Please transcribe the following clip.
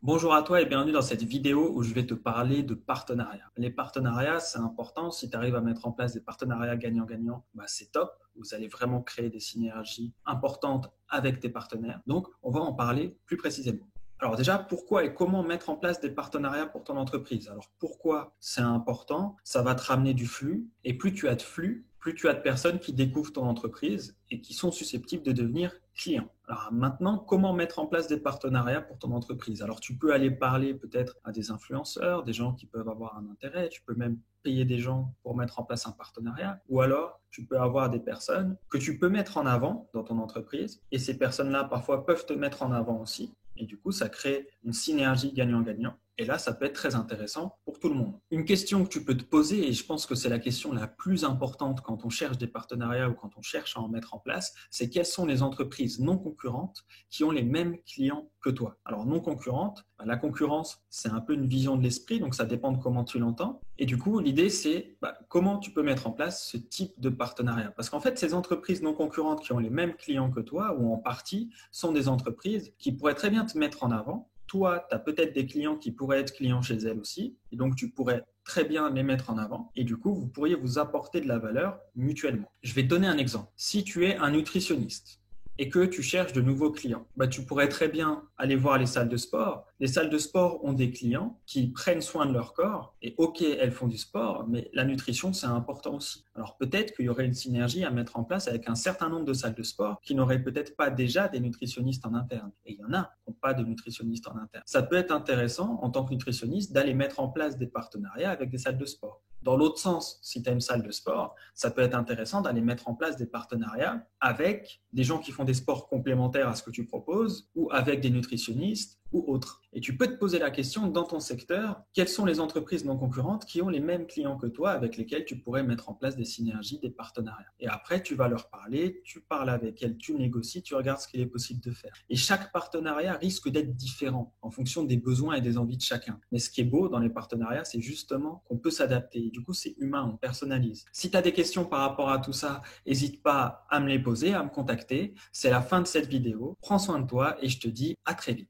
Bonjour à toi et bienvenue dans cette vidéo où je vais te parler de partenariat. Les partenariats, c'est important. Si tu arrives à mettre en place des partenariats gagnant-gagnant, c'est top. Vous allez vraiment créer des synergies importantes avec tes partenaires. Donc, on va en parler plus précisément. Alors déjà, pourquoi et comment mettre en place des partenariats pour ton entreprise? Alors pourquoi c'est important? Ça va te ramener du flux et plus tu as de flux, plus tu as de personnes qui découvrent ton entreprise et qui sont susceptibles de devenir clients. Alors maintenant, comment mettre en place des partenariats pour ton entreprise? Alors tu peux aller parler peut-être à des influenceurs, des gens qui peuvent avoir un intérêt, tu peux même payer des gens pour mettre en place un partenariat, ou alors tu peux avoir des personnes que tu peux mettre en avant dans ton entreprise, et ces personnes-là parfois peuvent te mettre en avant aussi, et du coup ça crée une synergie gagnant-gagnant. Et là, ça peut être très intéressant pour tout le monde. Une question que tu peux te poser, et je pense que c'est la question la plus importante quand on cherche des partenariats ou quand on cherche à en mettre en place, c'est quelles sont les entreprises non concurrentes qui ont les mêmes clients que toi. Alors non concurrentes, la concurrence, c'est un peu une vision de l'esprit, donc ça dépend de comment tu l'entends. Et du coup, l'idée, c'est comment tu peux mettre en place ce type de partenariat. Parce qu'en fait, ces entreprises non concurrentes qui ont les mêmes clients que toi, ou en partie, sont des entreprises qui pourraient très bien te mettre en avant. Toi, tu as peut-être des clients qui pourraient être clients chez elles aussi, et donc tu pourrais très bien les mettre en avant, et du coup, vous pourriez vous apporter de la valeur mutuellement. Je vais te donner un exemple. Si tu es un nutritionniste et que tu cherches de nouveaux clients, tu pourrais très bien aller voir les salles de sport. Les salles de sport ont des clients qui prennent soin de leur corps et ok, elles font du sport, mais la nutrition, c'est important aussi. Alors peut-être qu'il y aurait une synergie à mettre en place avec un certain nombre de salles de sport qui n'auraient peut-être pas déjà des nutritionnistes en interne. Et il y en a qui n'ont pas de nutritionnistes en interne. Ça peut être intéressant en tant que nutritionniste d'aller mettre en place des partenariats avec des salles de sport. Dans l'autre sens, si tu as une salle de sport, ça peut être intéressant d'aller mettre en place des partenariats avec des gens qui font des sports complémentaires à ce que tu proposes ou avec des nutritionnistes ou autres. Et tu peux te poser la question dans ton secteur, quelles sont les entreprises non concurrentes qui ont les mêmes clients que toi avec lesquels tu pourrais mettre en place des synergies, des partenariats. Et après, tu vas leur parler, tu parles avec elles, tu négocies, tu regardes ce qu'il est possible de faire. Et chaque partenariat risque d'être différent en fonction des besoins et des envies de chacun. Mais ce qui est beau dans les partenariats, c'est justement qu'on peut s'adapter. Du coup, c'est humain, on personnalise. Si tu as des questions par rapport à tout ça, n'hésite pas à me les poser, à me contacter. C'est la fin de cette vidéo. Prends soin de toi et je te dis à très vite.